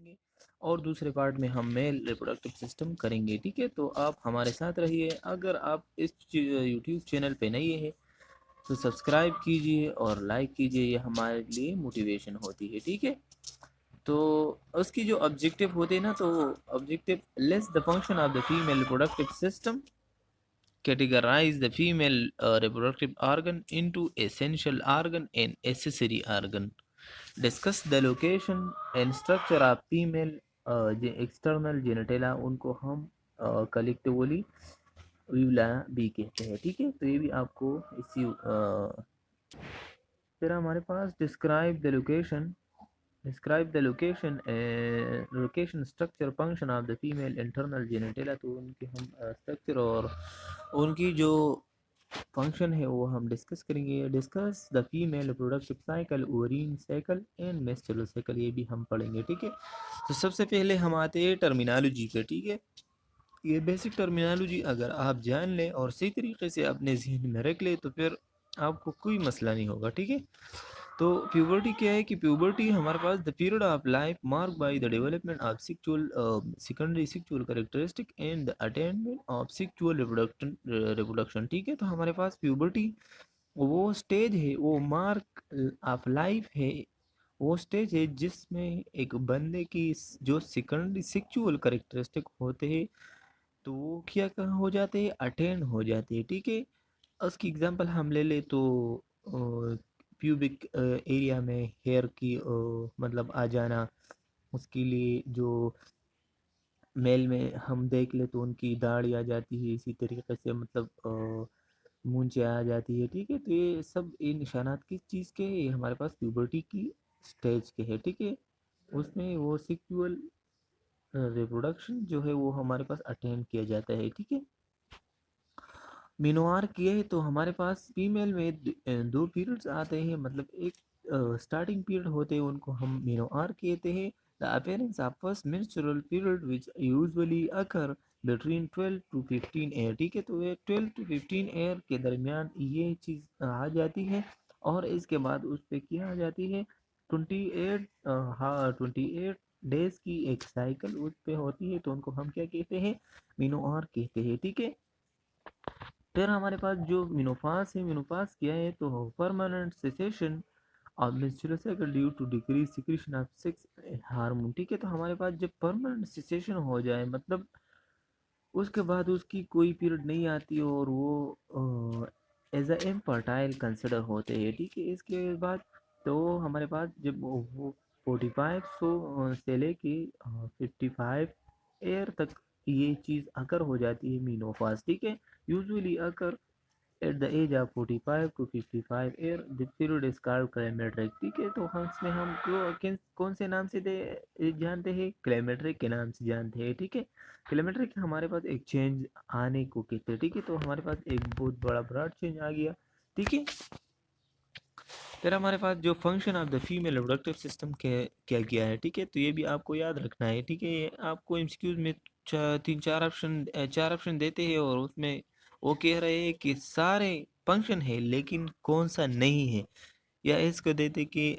करेंगे और दूसरे पार्ट में हम मेल रिप्रोडक्टिव सिस्टम करेंगे। ठीक है, तो आप हमारे साथ रहिए। अगर आप इस यूट्यूब चैनल पे नए हैं तो सब्सक्राइब कीजिए और लाइक कीजिए, ये हमारे लिए मोटिवेशन होती है। ठीक है, तो उसकी जो ऑब्जेक्टिव होते हैं ना, तो objective list the function of the female reproductive system, categorize the female reproductive organ into essential organ and accessory organ, discuss the location and structure of female external genitalia, उनको हम कलेक्टिवली विवला भी कहते हैं। ठीक है, तो ये भी आपको इसी फिर हमारे पास describe the location structure function of the female internal genitalia, तो उनके हम स्ट्रक्चर और उनकी जो फंक्शन है वो हम डिस्कस करेंगे। Discuss the female reproductive cycle, ovarian cycle and menstrual cycle, ये भी हम पढ़ेंगे। ठीक है, तो सबसे पहले हम आते हैं टर्मिनोलॉजी पे। ठीक है, ये बेसिक टर्मिनोलॉजी अगर आप जान लें और सही तरीके से अपने जहन में रख ले तो फिर आपको कोई मसला नहीं होगा। ठीक है, तो प्यूबर्टी क्या है कि प्यूबर्टी हमारे पास the period of life mark by the development of sexual secondary sexual characteristic and the attainment of sexual reproduction. ठीक है, तो हमारे पास प्यूबर्टी वो स्टेज है, वो मार्क ऑफ लाइफ है, वो स्टेज है जिसमें एक बंदे की जो सेकेंडरी सेक्सुअल कैरेक्टरिस्टिक होते हैं तो वो क्या हो जाते हैं, अटेन हो जाते हैं। ठीक है, उसकी एग्जांपल हम ले ले तो प्यूबिक एरिया में हेयर की मतलब आ जाना, उसके लिए जो मेल में हम देख ले तो उनकी दाढ़ी आ जाती है, इसी तरीके से मतलब मूंछें आ जाती है। ठीक है, तो ये सब ये निशानात किस चीज़ के हैं, ये हमारे पास प्यूबर्टी की स्टेज के है। ठीक है, उसमें वो सेक्सुअल रिप्रोडक्शन जो है वो हमारे पास अटेंड किया जाता है। ठीक है, मिनोआर किए हैं तो हमारे पास फीमेल में दो पीरियड्स आते हैं, मतलब एक स्टार्टिंग पीरियड होते हैं उनको हम मिनोआर कहते हैं। The appearance of first menstrual period which usually occur between 12 to 15 year. ठीक है, तो ये 12 टू 15 ईयर के दरमियान ये चीज़ आ जाती है और इसके बाद उस पर क्या आ जाती है 28 हाँ 28 डेज की एक साइकिल उस पे होती है, तो उनको हम क्या कहते हैं, मिनोआर कहते हैं। ठीक है, फिर हमारे पास जो मिनोफास है, मिनोफास क्या है तो permanent cessation of menstrual cycle due to decrease secretion of sex hormone. ठीक है, तो हमारे पास जब परमानेंट सेसेशन हो जाए मतलब उसके बाद उसकी कोई पीरियड नहीं आती और वो एज अ इनफर्टाइल कंसिडर होते हैं। ठीक है, इसके बाद तो हमारे पास जब वो 45 से लेके 55 ईयर तक ये चीज़ अकर हो जाती है मीनोफास। ठीक है, usually occur at the age of 45 to 55 year, the period is called climacteric. ठीक है, तो हम इसमें हम कौन से नाम से जानते हैं, क्लाइमेट्रिक के नाम से जानते हैं। ठीक है, क्लाइमेट्रिक हमारे पास एक चेंज आने को कहते हैं। ठीक है, तो हमारे पास एक बहुत बड़ा ब्रॉड चेंज आ गया। ठीक है, फिर हमारे पास जो function of the female reproductive system के क्या किया है। ठीक है, तो ये भी आपको याद रखना है। ठीक है, ये आपको एमसीक्यूज में तीन चार ऑप्शन देते हैं और उसमें वो कह रहे हैं कि सारे फंक्शन है लेकिन कौन सा नहीं है, या इसको देते कि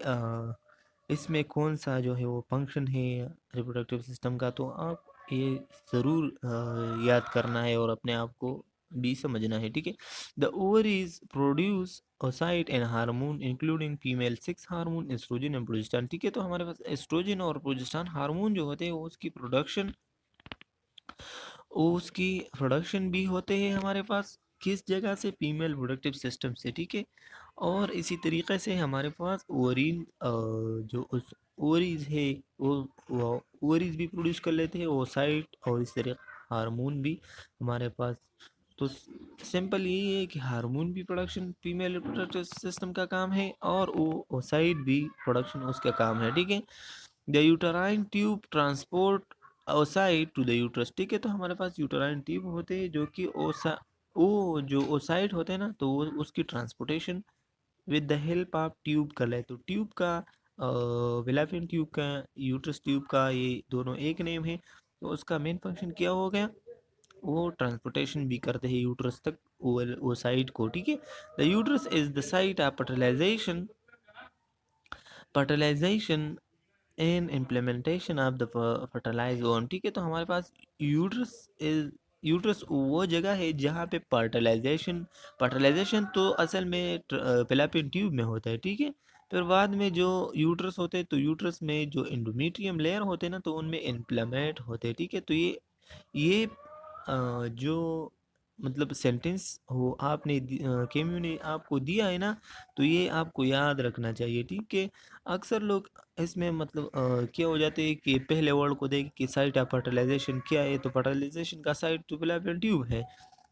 इसमें कौन सा जो है वो फंक्शन है रिप्रोडक्टिव सिस्टम का, तो आप ये ज़रूर याद करना है और अपने आप को भी समझना है। ठीक है, the ovaries produce oocyte and hormone including female sex hormone estrogen and progesterone. ठीक है, तो हमारे पास एस्ट्रोजन और प्रोजेस्टेरॉन हार्मोन जो होते हैं वो उसकी प्रोडक्शन भी होते हैं हमारे पास किस जगह से, फीमेल प्रोडक्टिव सिस्टम से। ठीक है, और इसी तरीके से हमारे पास ओवरीन जो उस ओवरीज है वो ओवरीज भी प्रोड्यूस कर लेते हैं, ओसाइट और इस तरह हार्मोन भी हमारे पास। तो सिंपल यही है कि हार्मोन भी प्रोडक्शन फीमेल रिप्रोडक्टिव सिस्टम का काम है और वो ओसाइट भी प्रोडक्शन उसका काम है। ठीक है, the uterine tube transport oocyte to the uterus. ठीक है, तो हमारे पास यूटराइन ट्यूब होते हैं जो कि वो जो ओसाइट होते हैं ना, तो वो उसकी transportation with the help of tube कर ले, तो ट्यूब का विलापियन ट्यूब का यूट्रस ट्यूब का ये दोनों एक नेम है, तो उसका मेन फंक्शन क्या हो गया, वो ट्रांसपोर्टेशन भी करते हैं यूट्रस तक वो साइट को। ठीक है, the uterus is the site of fertilisation in implementation of the fertilise ovum. ठीक है, तो हमारे पास यूट्रस इज, यूट्रस वो जगह है जहाँ पे फर्टिलाइजेशन, फर्टिलाइजेशन तो असल में फिलिपिन ट्यूब में होता है। ठीक है, फिर बाद में जो यूट्रस होते हैं, तो यूट्रस में जो एंडोमेट्रियम लेयर होते हैं ना, तो उनमें इम्प्लीमेंट होते हैं। ठीक है, तो ये जो मतलब सेंटेंस हो आपने केम्यू ने आपको दिया है ना, तो ये आपको याद रखना चाहिए। ठीक है, अक्सर लोग इसमें मतलब क्या हो जाते हैं कि पहले वर्ड को देख के साइट ऑफ फर्टिलाइजेशन क्या है, तो फर्टिलाइजेशन का साइट तो फिलामेंट ट्यूब है,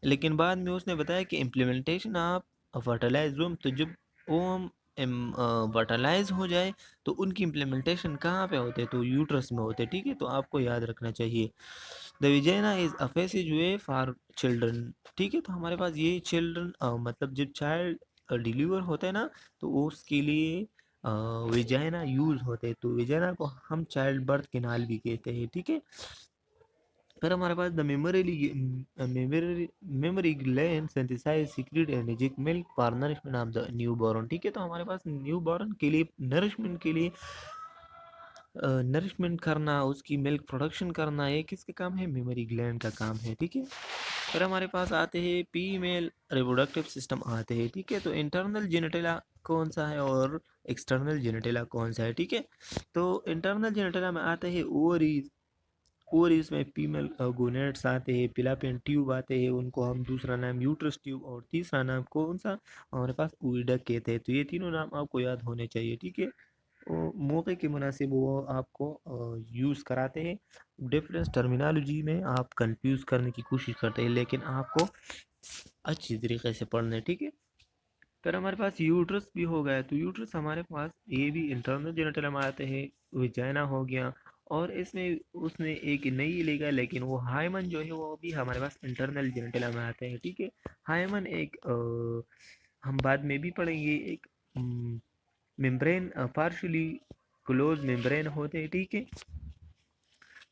लेकिन बाद में उसने बताया कि इम्प्लीमेंटेशन ऑफ फर्टिलाइज ओम, तो जब ओम फर्टिलाइज हो जाए तो उनकी इम्प्लीमेंटेशन कहाँ पे होते हैं, तो यूट्रस में होते हैं। ठीक है, तो आपको याद रखना चाहिए। The vagina is a passage way for children. ठीक है, तो हमारे पास ये चिल्ड्रन मतलब जब चाइल्ड डिलीवर होता है ना, तो उसके लिए विजाइना यूज होते हैं, तो विजाइना को हम चाइल्ड बर्थ कैनाल भी कहते हैं। ठीक है, फिर हमारे पास the mammary gland synthesise secrete and eject milk for nourishment of the new born. ठीक है, तो हमारे पास न्यू बॉर्न के लिए नरिशमेंट के लिए नरिशमेंट करना, उसकी मिल्क प्रोडक्शन करना, ये किसका काम है, मेमोरी ग्लैंड का काम है। ठीक है, फिर हमारे पास आते हैं फीमेल रिप्रोडक्टिव सिस्टम आते हैं। ठीक है, तो इंटरनल जेनेटिला कौन सा है और एक्सटर्नल जेनेटिला कौन सा है। ठीक है, तो इंटरनल जेनेटिला में आते हैं ओवरीज, ओवरीज में फीमेल गोनेट्स आते हैं, पिलापियन ट्यूब आते हैं, उनको हम दूसरा नाम यूट्रस ट्यूब और तीसरा नाम कौन सा हमारे पास ऊइडक कहते हैं। तो ये तीनों नाम आपको याद होने चाहिए। ठीक है, वो मौके के मुनासिब वो आपको यूज़ कराते हैं। डिफरेंस टर्मिनोलॉजी में आप कंफ्यूज करने की कोशिश करते हैं, लेकिन आपको अच्छी तरीके से पढ़ना है। ठीक है, फिर हमारे पास यूट्रस भी हो गया, तो यूट्रस हमारे पास ये भी इंटरनल जेनेटिला में आते हैं। विजाइना हो गया, और इसमें उसने एक नई लेगा, लेकिन वो हाइमन जो है वो भी हमारे पास इंटरनल जेनेटिला में आते हैं। ठीक है, हाइमन एक हम बाद में भी पढ़ेंगे, एक मेम्ब्रेन पार्शली क्लोज मेम्ब्रेन होते हैं। ठीक है,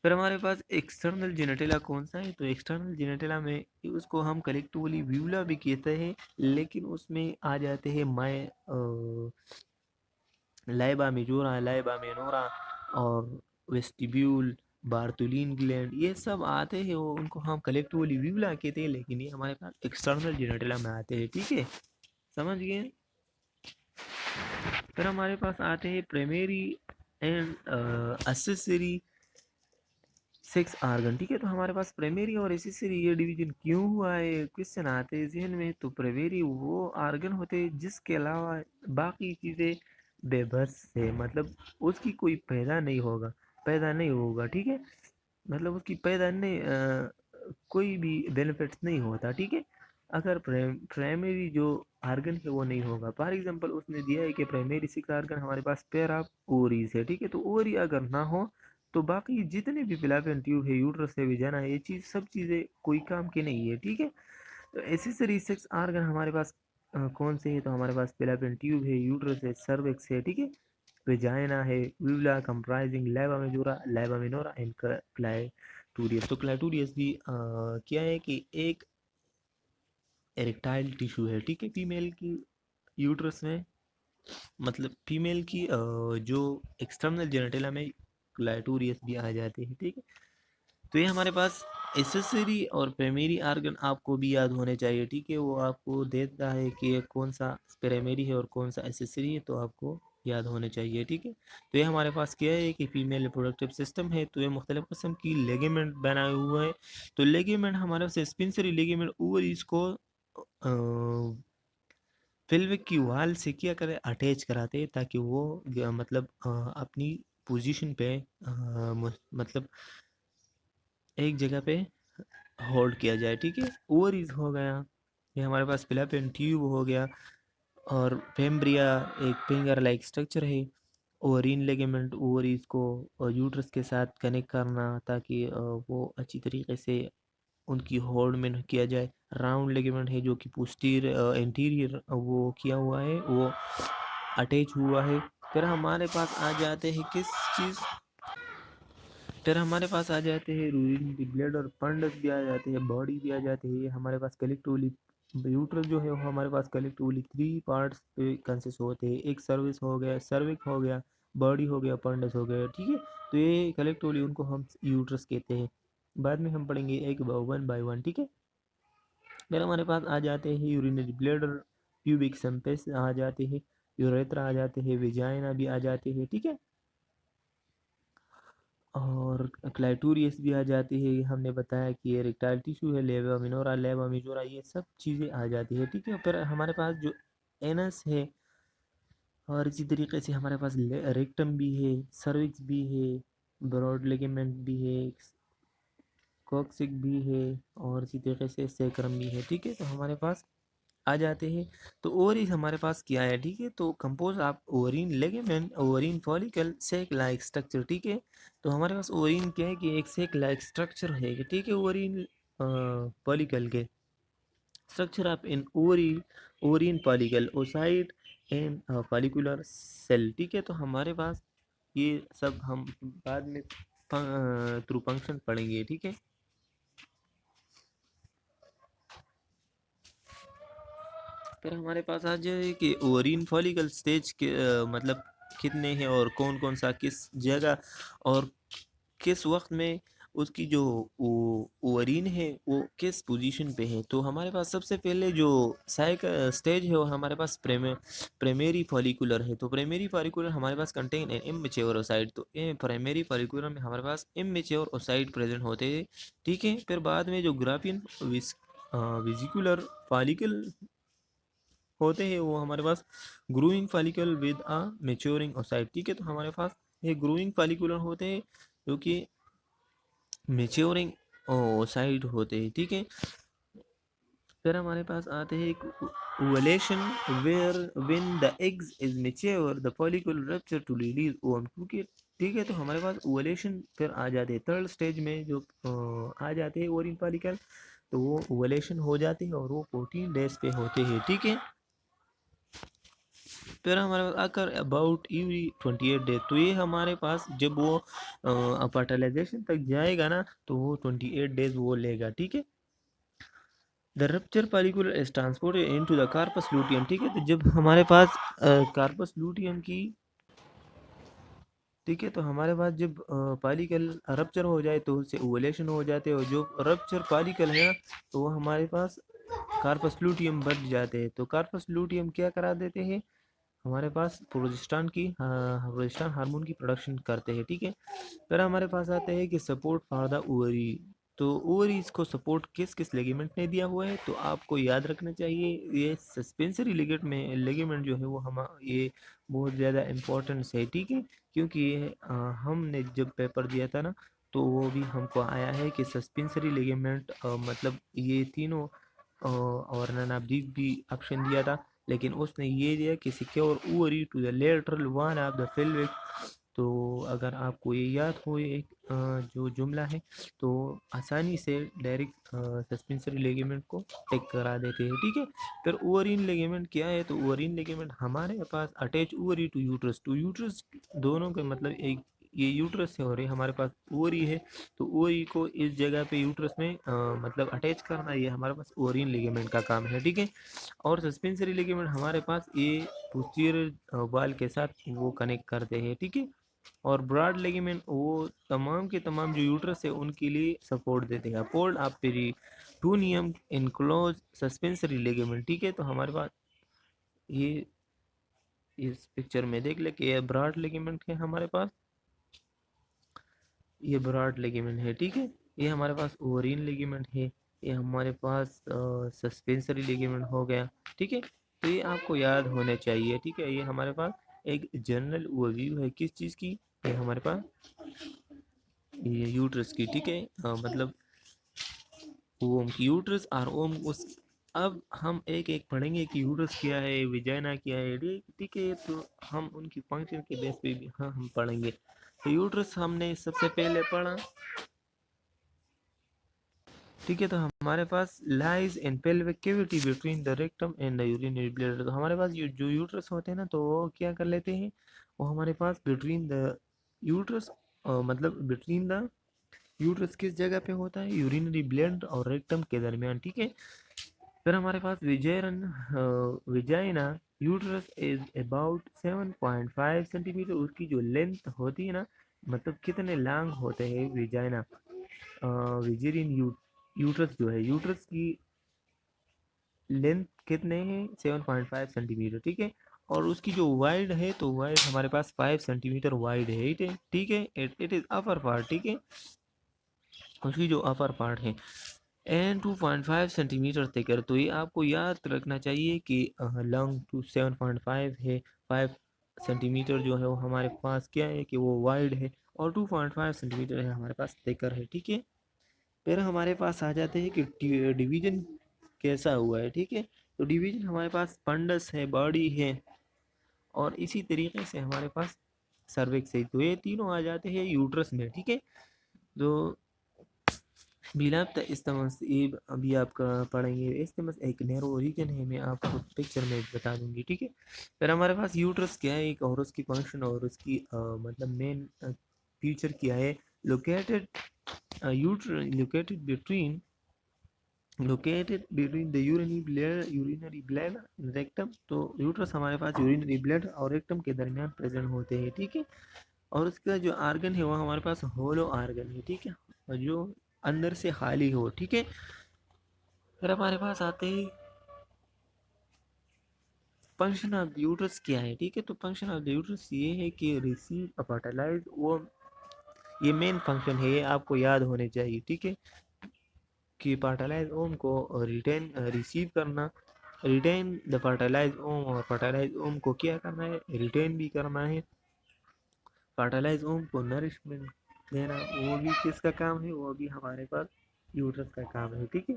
फिर हमारे पास एक्सटर्नल जेनेटिला कौन सा है, तो एक्सटर्नल जेनेटिला में उसको हम कलेक्टिवली व्यूला भी कहते हैं, लेकिन उसमें आ जाते हैं माए लाइबा मेजोरा, लाइबा मेनोरा और वेस्टिब्यूल, बार्टोलिन ग्लैंड, ये सब आते हैं, वो उनको हम कलेक्टिवली व्यूला कहते हैं, लेकिन ये हमारे पास एक्सटर्नल जेनेटिला में आते हैं। ठीक है, समझ गए। फिर हमारे पास आते हैं primary and accessory sex organ. ठीक है, तो हमारे पास प्राइमरी और एसेसरी ये डिवीजन क्यों हुआ है, क्वेश्चन आते हैं जहन में। तो प्राइमरी वो आर्गन होते हैं जिसके अलावा बाकी चीज़ें बेबस है, मतलब उसकी कोई पैदा नहीं होगा, पैदा नहीं होगा। ठीक है, मतलब उसकी पैदा नहीं कोई भी बेनिफिट्स नहीं होता। ठीक है, अगर प्राइमरी जो आर्गन है वो नहीं होगा, फॉर एग्जांपल उसने दिया है कि प्राइमरी सिक्स आर्गन हमारे पास पेयर ऑफ ओवरीज है। ठीक है, तो ओवरी अगर ना हो तो बाकी जितने भी फिलापियन ट्यूब है, यूट्रस है, विजाना है, ये चीज़ सब चीज़ें कोई काम की नहीं है। ठीक है, तो एसेसरी सेक्स आर्गन हमारे पास कौन से है, तो हमारे पास फिलापियन ट्यूब है, यूट्रस है, सर्विक्स है। ठीक है, वेजाइना है, vulva comprising labia majora, labia minora and clitoris. तो क्लाइटोरियस भी क्या है कि एक एरेक्टाइल टिश्यू है। ठीक है, फीमेल की यूट्रस में, मतलब फीमेल की जो एक्सटर्नल जेनेटिला में क्लाइटोरियस भी आ जाते हैं। ठीक है, तो ये हमारे पास एसेसरी और प्राइमरी आर्गन आपको भी याद होने चाहिए। ठीक है, वो आपको देता है कि ये कौन सा प्राइमरी है और कौन सा एसेसरी है, तो आपको याद होने चाहिए। ठीक है, तो ये हमारे पास क्या है कि फीमेल रिप्रोडक्टिव सिस्टम है, तो ये मुख्तलिफ किस्म की लेगेमेंट बनाए हुए हैं। तो लेगेमेंट हमारे पास स्पिंसरी लेगेमेंट ओवर इसको पेल्विक की वाल से क्या करे, अटैच कराते हैं, ताकि वो मतलब अपनी पोजीशन पे मतलब एक जगह पे होल्ड किया जाए। ठीक है, ओवरीज हो गया, ये हमारे पास फिलापियन ट्यूब हो गया, और फेम्ब्रिया एक फिंगर लाइक स्ट्रक्चर है। ओवरीन लेगमेंट ओवरीज को यूट्रस के साथ कनेक्ट करना, ताकि वो अच्छी तरीके से उनकी होल्ड में किया जाए। राउंड लेगमेंट है जो कि पोस्टीरियर एंटीरियर वो किया हुआ है, वो अटैच हुआ है। फिर हमारे पास आ जाते हैं किस चीज़, फिर हमारे पास आ जाते हैं रूरिन की ब्लड और फंडस भी आ जाते हैं, बॉडी भी आ जाती है। ये हमारे पास कलेक्टिवली यूट्रस जो है वो हमारे पास कलेक्टिवली थ्री पार्ट्स पे कंसिस्ट होते हैं। एक सर्विस हो गया, सर्विक हो गया, बॉडी हो गया, पंडस हो गया, ठीक है। तो ये कलेक्टिवली उनको हम यूट्रस कहते हैं। बाद में हम पढ़ेंगे एक वन बाय वन, ठीक है। फिर हमारे पास आ जाते हैं यूरिनरी ब्लैडर, प्यूबिक सिम्पेस आ जाते हैं, यूरेथ्रा आ जाते हैं, वेजाइना भी आ जाते हैं, ठीक है। और क्लाइटोरियस भी आ जाती है, हमने बताया कि ये इरेक्टाइल टिश्यू है, लेवा मिनोरा, लेवा मेजोरा, ये सब चीज़ें आ जाती है, ठीक है। फिर हमारे पास जो एनस है, और इसी तरीके से हमारे पास रेक्टम भी है, सर्विक्स भी है, ब्रॉड लिगामेंट भी है, कॉक्सिक भी है, और इसी तरीके से सेक्रम भी है, ठीक है। तो हमारे पास आ जाते हैं। तो ओवरीज हमारे पास क्या है, ठीक है। तो compose of ovarian ligament, ovarian follicle, sac like structure, ठीक है। तो हमारे पास ओवरीन क्या है कि एक सेक लाइक स्ट्रक्चर है, ठीक है। ओवरीन फॉलिकल के structure of in ovary, ovarian follicle, oocyte and follicular cell, ठीक है। तो हमारे पास ये सब हम बाद में थ्रू फंक्शन पढ़ेंगे, ठीक है। फिर हमारे पास आ जाए कि ओवरीन फॉलिकल स्टेज के मतलब कितने हैं, और कौन कौन सा किस जगह और किस वक्त में उसकी जो ओवरीन है वो किस पोजीशन पे है। तो हमारे पास सबसे पहले जो साइक स्टेज है वो हमारे पास प्राइमरी फॉलिकुलर है। तो प्राइमरी फॉलिकुलर हमारे पास कंटेन एन इमेच्योर ओसाइट। तो प्राइमरी फॉलिकुलर में हमारे पास इमेच्योर ओसाइट प्रेजेंट होते हैं, ठीक है। फिर बाद में जो ग्राफिन विजिकुलर फॉलिकल होते हैं वो हमारे पास growing follicle with a maturing oocyte, ठीक है। तो हमारे पास ये ग्रोइंग फॉलिकुलर होते हैं जो कि मेच्योरिंग ओसाइट होते हैं, ठीक है। फिर हमारे पास आते हैं एक ovulation, where when the eggs is mature the follicle rupture to release ovum, क्योंकि ठीक है। तो हमारे पास ओवलेशन फिर आ जाते हैं थर्ड स्टेज में, जो आ जाते हैं ओवरिन फॉलिकल, तो वो ओवलेशन हो जाते हैं और वो 14 डेज पे होते हैं, ठीक है। फिर हमारे पास आकर अबाउट यूरी 28 डेज, तो ये हमारे पास जब वो फर्टिलाइजेशन तक जाएगा ना, तो वो 28 डेज वो लेगा, ठीक है। The rupture follicular is transported into the corpus luteum, ठीक है। तो जब हमारे पास कार्पस लूटियम की, ठीक है, तो हमारे पास जब पालिकल रप्चर हो जाए तो उससे ओवलेशन हो जाते हैं, और जो रप्चर पालिकल है ना, तो वो हमारे पास कार्पस लूटियम बढ़ जाते हैं। तो कार्पस लूटियम क्या करा देते हैं, हमारे पास प्रोजेस्टेरॉन हार्मोन की प्रोडक्शन करते हैं, ठीक है। फिर हमारे पास आते हैं कि सपोर्ट फॉर द ओवरी। तो ओवरीज को सपोर्ट किस किस लिगामेंट ने दिया हुआ है, तो आपको याद रखना चाहिए ये सस्पेंसरी लिगामेंट जो है वो हम ये बहुत ज़्यादा इम्पोर्टेंस है, ठीक है। क्योंकि ये हमने जब पेपर दिया था ना, तो वो भी हमको आया है कि सस्पेंसरी लिगामेंट मतलब ये तीनों और ननाबदीज भी ऑप्शन दिया था, लेकिन उसने ये दिया कि secure ovary to the lateral one of the pelvic. तो अगर आपको ये याद हो, ये एक जो जुमला है, तो आसानी से डायरेक्ट सस्पेंसरी लिगामेंट को टेक करा देते हैं, ठीक है। फिर ओवरीन लिगामेंट क्या है, तो ओवरीन लिगामेंट हमारे पास अटैच ओवरी टू यूट्रस दोनों के मतलब एक ये यूट्रस है और ये हमारे पास ओवरी है। तो ओवरी को इस जगह पे यूट्रस में मतलब अटैच करना, ये हमारे पास ओवरीन लिगामेंट का काम है, ठीक है। और सस्पेंसरी लिगामेंट हमारे पास ये पोस्टीरियर बाल के साथ वो कनेक्ट करते हैं, ठीक है। और ब्रॉड लिगामेंट वो तमाम के तमाम जो यूट्रस है उनके लिए सपोर्ट देते हैं। अपोल्ड आप पेरिटोनियम इनक्लोज सस्पेंसरी लिगामेंट, ठीक है। तो हमारे पास ये इस पिक्चर में देख ले कि ये ब्रॉड लिगामेंट है हमारे पास, ये ब्रॉड लिगामेंट है, ठीक है। ये हमारे पास ओवरीन लिगामेंट है, ये हमारे पास सस्पेंसरी लिगामेंट हो गया, ठीक है। तो ये आपको याद होने चाहिए, ठीक है। ये हमारे पास एक जनरल ओवरव्यू है किस चीज़ की, ये हमारे पास ये यूट्रस की, ठीक है। मतलब ओम की यूट्रस और ओम उस, अब हम एक एक पढ़ेंगे कि यूट्रस क्या है, विजाइना क्या है, ठीक है। तो हम उनकी फंक्शन के बेस पे भी हाँ हम पढ़ेंगे। तो यूट्रस हमने सबसे पहले पढ़ा, ठीक है। तो हमारे पास lies in pelvic cavity between the rectum and the urinary bladder. तो हमारे पास जो यूट्रस होते हैं ना, तो वो क्या कर लेते हैं, वो हमारे पास बिटवीन द यूट्रस मतलब बिटवीन द यूट्रस किस जगह पे होता है, यूरिनरी ब्लैडर और रेक्टम के दरमियान, ठीक है। फिर हमारे पास विजयरन vagina uterus is about 7.5 centimetre. उसकी जो लेंथ होती है ना, मतलब कितने लॉन्ग होते हैं विजाइना, विजेरियन यूट्रस जो है, यूट्रस की लेंथ कितने हैं 7.5 सेंटीमीटर, ठीक है। और उसकी जो वाइड है, तो वाइड हमारे पास 5 सेंटीमीटर वाइड है, ठीक है। इट इज अपर पार्ट, ठीक है। उसकी जो अपर पार्ट है एंड 2.5 सेंटीमीटर थिकर। तो ये आपको याद रखना चाहिए कि लॉन्ग टू 7.5 है, 5 सेंटीमीटर जो है वो हमारे पास क्या है कि वो वाइड है, और 2.5 सेंटीमीटर है हमारे पास थिकर है, ठीक है। फिर हमारे पास आ जाते हैं कि डिवीजन कैसा हुआ है, ठीक है। तो डिवीजन हमारे पास पंडस है, बॉडी है, और इसी तरीके से हमारे पास सर्विक्स है। तो ये तीनों आ जाते हैं यूट्रस में, ठीक है। तो बिलाब इस्तमस ये अभी आपका पढ़ेंगे। इस्तमस एक नैरो रीजन है, मैं आपको पिक्चर में बता दूंगी, ठीक है। फिर हमारे पास यूट्रस क्या है एक, और उसकी फंक्शन और उसकी मतलब मेन फीचर क्या है। Located uterus located between the urinary bladder rectum. तो यूट्रस हमारे पास यूरिनरी ब्लैडर और रेक्टम के दरमियान प्रेजेंट होते हैं, ठीक है। और उसका जो आर्गन है वो हमारे पास होलो आर्गन है, ठीक है, और जो अंदर से खाली हो, ठीक है। फिर हमारे पास आते हैं फंक्शन ऑफ द यूट्रस क्या है, ठीक है। तो फंक्शन ऑफ द यूट्रस ये है कि रिसीव अ फर्टिलाइज वो, ये मेन फंक्शन है, ये आपको याद होने चाहिए, ठीक है। कि फर्टिलाइज ओम को रिटेन रिसीव करना, रिटेन द फर्टिलाइज ओम, और फर्टिलाइज ओम को क्या करना है, रिटेन भी करना है। फर्टिलाइज ओम को नरिशमेंट देना, वो भी किसका काम है, वो भी हमारे पास यूट्रस का काम है, ठीक है।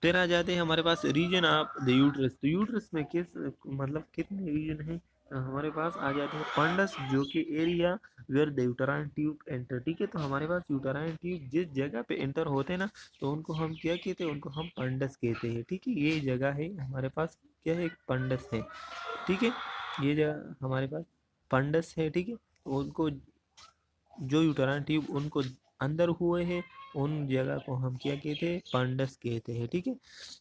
फिर आ जाते हैं हमारे पास रीजन ऑफ द यूट्रस। तो यूट्रस में किस मतलब कितने रीजन हैं, हमारे पास आ जाते हैं पंडस, जो कि area where the uterine tube enter, ठीक है। तो हमारे पास यूटराइन ट्यूब जिस जगह पे एंटर होते हैं ना, तो उनको हम क्या कहते हैं, उनको हम पंडस कहते हैं, ठीक है। ये जगह है हमारे पास क्या है, एक पंडस है, ठीक है। ये जगह हमारे पास पंडस है, ठीक है। तो उनको जो यूटराइन ट्यूब उनको अंदर हुए हैं, उन जगह को हम क्या कहते हैं, पंडस कहते हैं, ठीक है।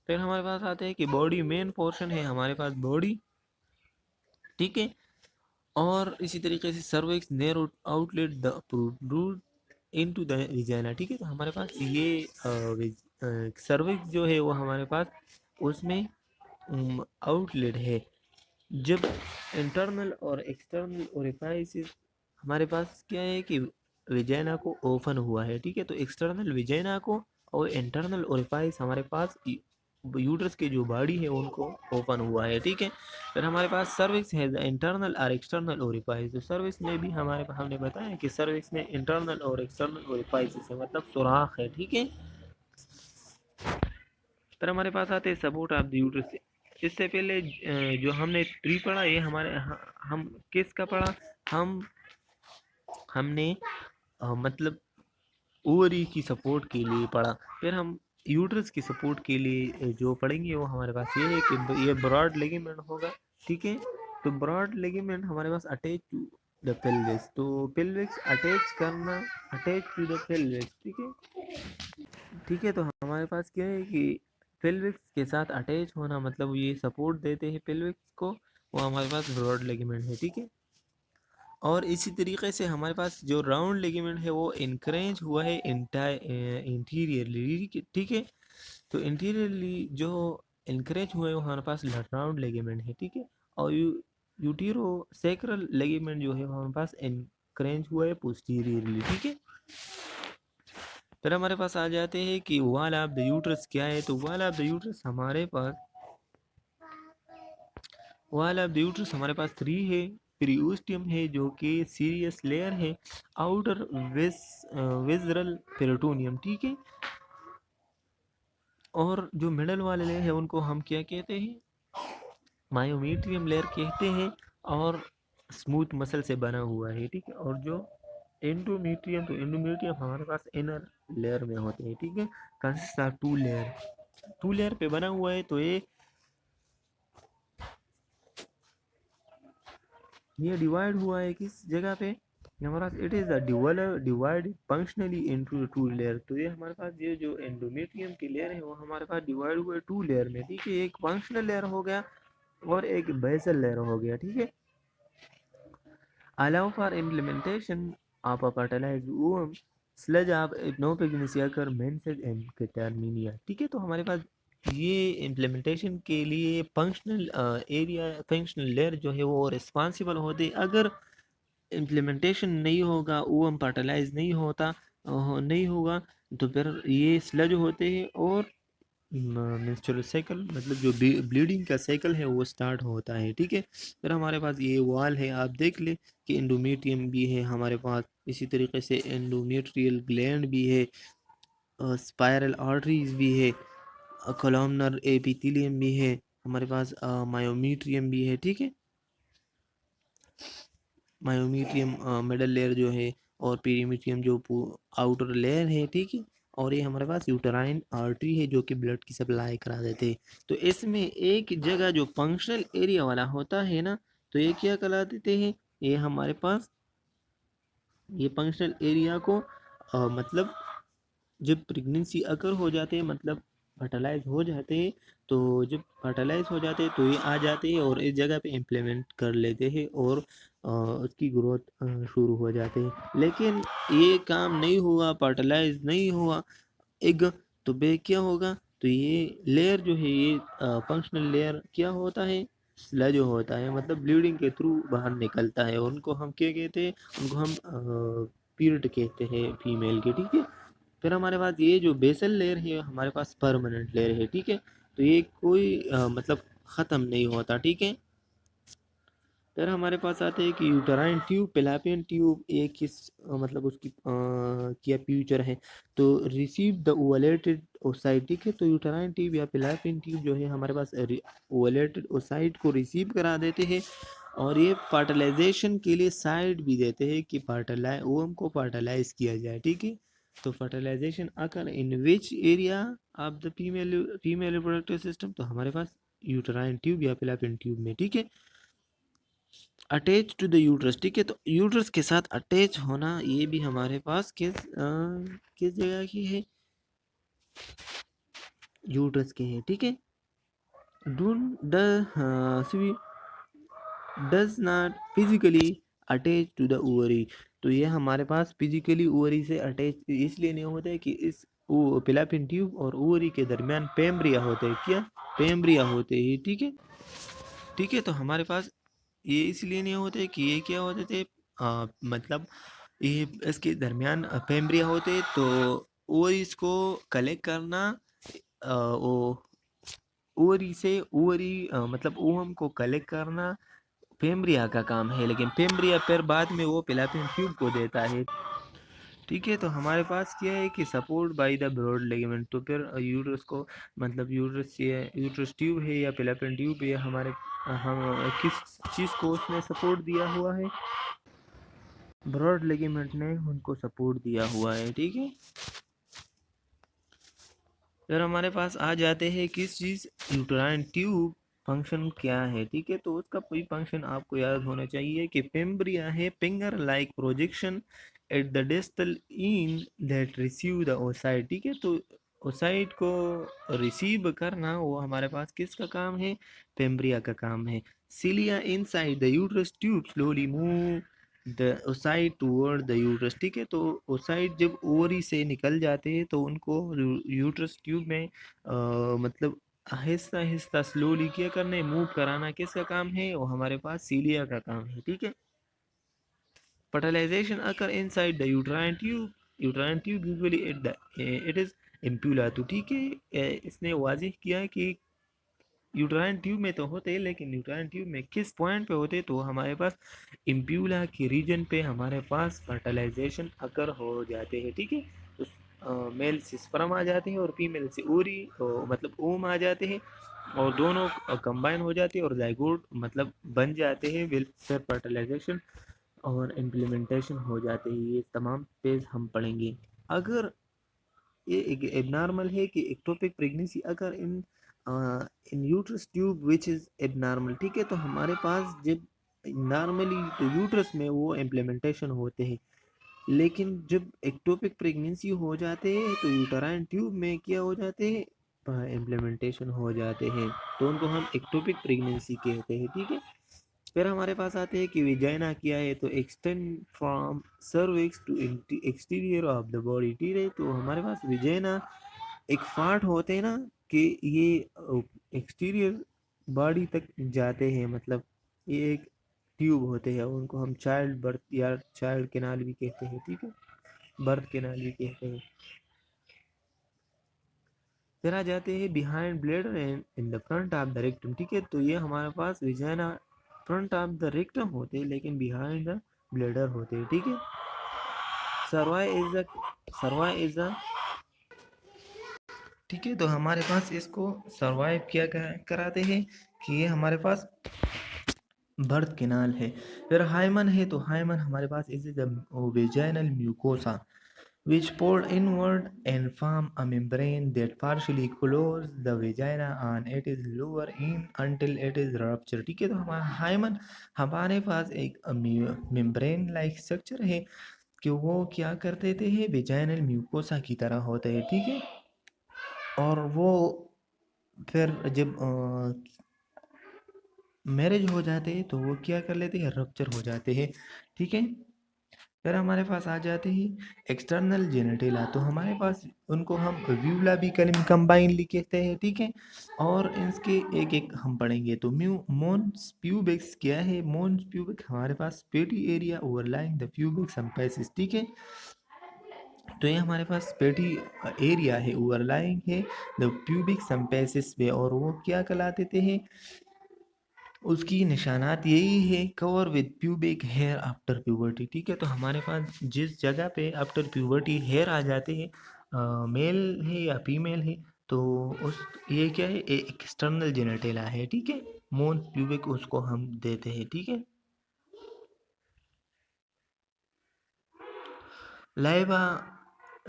फिर हमारे पास आते हैं कि बॉडी मेन पोर्शन है हमारे पास बॉडी, ठीक है। और इसी तरीके से cervix narrow outlet the protrude into the vagina, ठीक है। तो हमारे पास ये सर्विक्स जो है वो हमारे पास उसमें आउटलेट है। जब इंटरनल और एक्सटर्नल ओरिफाइसिस हमारे पास क्या है कि विजाइना को ओपन हुआ है, ठीक है। तो एक्सटर्नल विजाइना को और इंटरनल ओरिफाइस हमारे पास यूट्रस के जो बॉडी है उनको ओपन हुआ है, ठीक है। फिर हमारे पास सर्विक्स है इंटरनल और एक्सटर्नल ओरिफाइस। तो सर्विक्स में भी हमारे पास हमने बताया कि सर्विक्स में इंटरनल और एक्सटर्नल ओरिफाइस से मतलब सुराख है, ठीक है। फिर हमारे पास आते हैं सपोर्ट ऑफ द यूट्रस। इससे पहले जो हमने ट्री पढ़ा, ये हमारे हम किसका पढ़ा, हम हमने मतलब ओवरी की सपोर्ट के लिए पढ़ा। फिर हम यूट्रस की सपोर्ट के लिए जो पढ़ेंगे वो हमारे पास ये है कि ये ब्रॉड लेगिमेंट होगा, ठीक है। तो ब्रॉड लेगिमेंट हमारे पास अटैच टू द पेल्विस। तो पेल्विस अटैच करना, अटैच टू द पेल्विस, ठीक है, ठीक है। तो हमारे पास क्या है कि पेल्विक्स के साथ अटैच होना, मतलब ये सपोर्ट देते हैं पेल्विक्स को, वो हमारे पास ब्रॉड लेगिमेंट है, ठीक है। और इसी तरीके से हमारे पास जो राउंड लेगिमेंट है वो इनक्रेज हुआ है इंटीरियरली, ठीक है। तो इंटीरियरली जो इनक्रेज हुआ है वो हमारे पास राउंड लेगिमेंट है, ठीक है। और यूटीरो सेक्रल लेगिमेंट जो है वो हमारे पास इनक्रेज हुआ है पोस्टीरियरली, ठीक है। फिर हमारे पास आ जाते हैं कि वॉल ऑफ द यूट्रस क्या है। तो वॉल ऑफ द यूट्रस हमारे पास, वॉल ऑफ द यूट्रस हमारे पास 3 है। प्रीओस्टियम है जो कि सीरियस लेयर है, आउटर विजरल पेरिटोनियम, ठीक है। और जो मिडल वाले लेयर है उनको हम क्या कहते हैं, मायोमीट्रियम लेयर कहते हैं, और स्मूथ मसल से बना हुआ है, ठीक है। और जो एंडोमीट्रियम, तो एंडोमीट्रियम हमारे पास इनर लेयर में होते हैं, ठीक है। कंसिस्ट ऑफ 2 लेयर, 2 लेयर पे बना हुआ है। तो ये डिवाइड हुआ है किस जगह पे, हमारे पास it is divide functionally into two layer. तो ये हमारे पास ये जो एंडोमेट्रियम की लेयर है वो हमारे पास डिवाइड हुए टू लेयर में, ठीक है। एक फंक्शनल लेयर हो गया और एक बेसल लेयर हो गया, ठीक है। Allow for implementation of a fertilized womb sludge आप इग्नोपिग्नेसिया कर मेंसेज एंड कैटरमीनिया, ठीक है। तो हमारे पास ये इम्प्लीमेंटेशन के लिए फंक्शनल एरिया फंक्शनल लेयर जो है वो रिस्पॉन्सिबल होते। अगर इम्प्लीमेंटेशन नहीं होगा, वो फर्टिलाइज नहीं होता नहीं होगा, तो फिर ये स्लज होते हैं और मेंस्ट्रुअल साइकिल मतलब जो ब्लीडिंग का साइकिल है वो स्टार्ट होता है, ठीक है। फिर हमारे पास ये वॉल है, आप देख ले कि एंडोमेट्रियम भी है हमारे पास, इसी तरीके से एंडोमेट्रियल ग्लैंड भी है, स्पाइरल आर्टरीज भी है, कॉलमनर एपिथेलियम भी है हमारे पास, मायोमीट्रियम भी है, ठीक है। मायोमीट्रियम मिडल लेयर जो है, और पेरीमीट्रियम जो आउटर लेयर है, ठीक है। और ये हमारे पास यूटेराइन आर्टरी है जो कि ब्लड की सप्लाई करा देते हैं। तो इसमें एक जगह जो फंक्शनल एरिया वाला होता है ना, तो ये क्या करा देते हैं, ये हमारे पास ये फंक्शनल एरिया को मतलब जब प्रेगनेंसी अकर हो जाते हैं मतलब फर्टिलाइज हो जाते हैं, तो जब फर्टिलाइज हो जाते हैं तो ये आ जाते हैं और इस जगह पे इम्प्लीमेंट कर लेते हैं और उसकी ग्रोथ शुरू हो जाते हैं। लेकिन ये काम नहीं हुआ, फर्टिलाइज नहीं हुआ एग, तो बे क्या होगा, तो ये लेयर जो है ये फंक्शनल लेयर क्या होता है, स्लज होता है, मतलब ब्लीडिंग के थ्रू बाहर निकलता है। और उनको हम क्या कहते हैं, उनको हम पीरियड कहते हैं फीमेल के, ठीक है। फिर हमारे पास ये जो बेसल लेयर है हमारे पास परमानेंट लेयर है, ठीक है। तो ये कोई मतलब ख़त्म नहीं होता, ठीक है। फिर हमारे पास आते हैं कि यूटराइन ट्यूब, पिलापियन ट्यूब, एक किस मतलब उसकी क्या फ्यूचर है, तो रिसीव द ओवलेटेड ओसाइट, ठीक है। तो यूटराइन ट्यूब या पिलापियन ट्यूब जो है हमारे पास ओवलेटेड ओसाइट को रिसीव करा देते हैं और ये फर्टिलाइजेशन के लिए साइड भी देते हैं कि फर्टिलाइज ओवम को फर्टिलाइज किया जाए, ठीक है। तो fertilization occur in which area of the female reproductive system, तो हमारे पास यूटराइन ट्यूब या पिलापियन ट्यूब में, ठीक है। अटैच टू द यूट्रस, ठीक है। तो यूट्रस के साथ अटैच होना ये भी हमारे पास किस जगह की है, यूट्रस के है, ठीक है। डून the does not physically attach to the ovary, तो ये हमारे पास फिजिकली ओवरी से अटैच इसलिए नहीं होता है कि इस पिलापियन ट्यूब और ओवरी के दरमियान पेम्ब्रिया होते हैं, क्या पेम्ब्रिया होते हैं, ठीक है। ठीक है, तो हमारे पास ये इसलिए नहीं होते कि ये क्या होते थे, मतलब ये इसके दरमियान पेम्ब्रिया होते, तो वो इसको कलेक्ट करना वो ओवरी से ओवरी मतलब ओवम को कलेक्ट करना पेम्ब्रिया का काम है, लेकिन पेम्ब्रिया फिर बाद में वो पिलापियन ट्यूब को देता है, ठीक है। तो हमारे पास क्या है कि support by the broad ligament, तो फिर यूट्रस को मतलब यूट्रस ट्यूब है या पिलापियन ट्यूब है हमारे हम किस चीज़ को उसने सपोर्ट दिया हुआ है, ब्रॉड लिगामेंट ने उनको सपोर्ट दिया हुआ है, ठीक है। फिर हमारे पास आ जाते हैं किस चीज़, यूट्राइन ट्यूब फंक्शन क्या है, ठीक है। तो उसका कोई फंक्शन आपको याद होना चाहिए कि पेम्ब्रिया है finger like projection at the distal in that receive the oocyte, ठीक है। तो ओसाइट को रिसीव करना वो हमारे पास किसका काम है, पेम्ब्रिया का काम है। Cilia inside the uterus tube slowly move the oocyte toward the uterus, ठीक है। तो ओसाइट जब ओवरी से निकल जाते हैं तो उनको यूट्रस ट्यूब में मतलब आहिस्ता आहिस्ता स्लोली क्या करने मूव कराना किसका काम है, वो हमारे पास सीलिया का काम है, ठीक है। Fertilisation occur inside the uterine tube usually it is ampulla, तो ठीक है। इसने वाजिह किया है कि यूट्राइन ट्यूब में तो होते हैं, लेकिन यूट्राइन ट्यूब में किस पॉइंट पे होते, तो हमारे पास इम्प्यूला के रीजन पे हमारे पास फर्टिलाइजेशन अकर हो जाते हैं, ठीक है। तो मेल से स्पर्म आ जाते हैं और फीमेल से ओरी मतलब ओम आ जाते हैं और दोनों कंबाइन हो जाते हैं और जाइगोट मतलब बन जाते हैं, विल फिर फर्टिलाइजेशन और इम्प्लीमेंटेशन हो जाते हैं। ये तमाम पेज हम पढ़ेंगे। अगर ये एक एबनॉर्मल है कि एक्टोपिक प्रेगनेंसी अगर in in uterus tube which is abnormal, ठीक है। तो हमारे पास जब नॉर्मली तो यूट्रस में वो इम्प्लीमेंटेशन होते हैं, लेकिन जब एक्टोपिक प्रेगनेंसी हो जाते हैं तो यूटराइन ट्यूब में क्या हो जाते हैं, इम्प्लीमेंटेशन हो जाते हैं, तो उनको हम एक्टोपिक प्रेगनेंसी कहते हैं। ठीक है, फिर हमारे पास आते हैं कि विजाइना क्या है, तो extend from cervix to exterior of the body. ठीक है, तो हमारे पास विजाइना एक पार्ट होते हैं ना कि ये एक्सटीरियर बॉडी तक जाते हैं, मतलब ये एक ट्यूब होते हैं, उनको हम चाइल्ड बर्थ या चाइल्ड कैनाल भी कहते हैं। ठीक है, बर्थ कैनाल भी कहते हैं। फिर आ जाते हैं behind bladder and in the front of the rectum. ठीक है, तो ये हमारे पास vagina front of the rectum होते हैं, लेकिन बिहाइंड द ब्लेडर होते हैं। ठीक है, सर्वाई इज द सर्वाई इज द ठीक है, तो हमारे पास इसको सर्वाइव क्या कराते हैं कि ये हमारे पास बर्थ कैनाल है। फिर हाइमन है, तो हाइमन हमारे पास is the vaginal mucosa which poured inward and form a membrane that partially closes the vagina on its lower end until it is ruptured। ठीक है, तो हमारा हाइमन हमारे पास एक मेम्ब्रेन लाइक स्ट्रक्चर है कि वो क्या कर देते हैं, वेजाइनल म्यूकोसा की तरह होते हैं। ठीक है, और वो फिर जब मैरिज हो जाते हैं तो वो क्या कर लेते हैं, रप्चर हो जाते हैं। ठीक है, फिर हमारे पास आ जाते हैं एक्सटर्नल जेनेटिला, तो हमारे पास उनको हम व्यूला भी कंबाइनली कहते हैं। ठीक है, और इसके एक एक हम पढ़ेंगे। तो मोन्स प्यूबिक्स क्या है, मोन्स प्यूबिक हमारे पास पेटी एरिया ओवरलाइंग द प्यूबिक संपेसिस। ठीक है, तो ये हमारे पास पेटी एरिया है, ओवरलाइंग है द प्यूबिक संपेसिस पे, और वो क्या कहलाते हैं, उसकी निशानात यही है, cover with pubic hair after puberty. ठीक है, तो हमारे पास जिस जगह पे आफ्टर प्यूबर्टी हेयर आ जाते हैं, मेल है या फीमेल है, तो उस ये क्या है, एक्सटर्नल जेनेटेला है। ठीक है, मोन प्यूबिक उसको हम देते हैं। ठीक है, लाइबा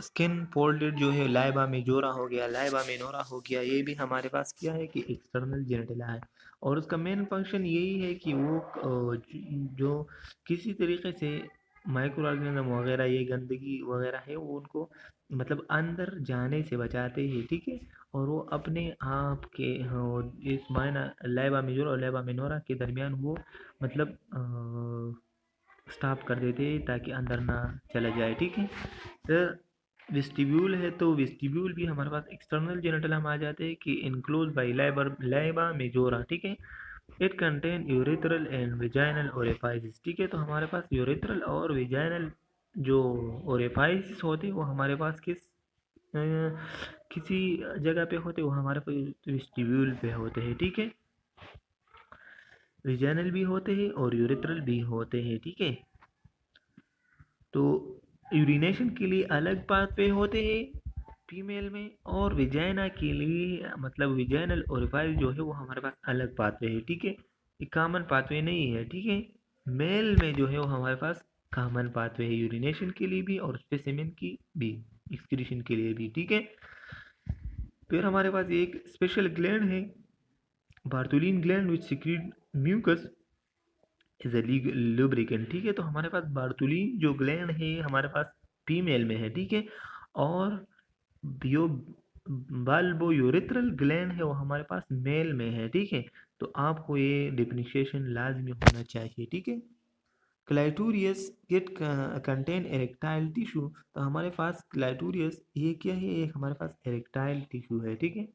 स्किन फोल्डेड जो है, लाइबा मेजोरा हो गया, लाइबा मेनोरा हो गया, ये भी हमारे पास क्या है कि एक्सटर्नल जेनेटिला है, और उसका मेन फंक्शन यही है कि वो जो किसी तरीके से माइक्रो ऑर्गेनिज्म वगैरह, ये गंदगी वगैरह है, वो उनको मतलब अंदर जाने से बचाते हैं। ठीक है, और वो अपने आप के इस मायना लाइबा मेजोरा और लाइबा मेनोरा के दरमियान वो मतलब स्टॉप कर देते हैं ताकि अंदर ना चला जाए। ठीक है, फिर वेस्टिब्यूल है, तो वेस्टिब्यूल भी हमारे पास एक्सटर्नल जेनिटल हम आ जाते हैं कि इनक्लोज बाई लाइबा मेजोरा। ठीक है, it contain urethral and vaginal orifices. ठीक है, तो हमारे पास यूरेथ्रल और वेजाइनल जो ओरिफाइसिस होते हैं वो हमारे पास किसी जगह पे होते हैं, वो हमारे पास वेस्टिब्यूल पे होते हैं। ठीक है, वेजाइनल भी होते हैं और यूरेथ्रल भी होते हैं। ठीक है, तो यूरिनेशन के लिए अलग पाथवे होते हैं फीमेल में, और विजाइना के लिए मतलब विजाइनल ओरिफाइस जो है वो हमारे पास अलग पाथवे है। ठीक है, ये कॉमन पाथवे नहीं है। ठीक है, मेल में जो है वो हमारे पास कॉमन पाथवे है, यूरिनेशन के लिए भी और स्पेसिमेन की भी, एक्सक्रीशन के लिए भी। ठीक है, फिर हमारे पास एक स्पेशल ग्लैंड है, Bartholin gland which secrete mucus is a lubricant. ठीक है, तो हमारे पास बार्टोलिन जो ग्लैंड है हमारे पास फीमेल में है। ठीक है, और जो बल्बो यूरेथ्रल ग्लैंड है वो हमारे पास मेल में है। ठीक है, तो आपको ये डिफरेंशिएशन लाजमी होना चाहिए। ठीक है, क्लाइटोरियस गेट कंटेन एरेक्टाइल टिश्यू, तो हमारे पास क्लाइटोरियस ये क्या है, ये हमारे पास एरेक्टाइल टिश्यू है। ठीक है,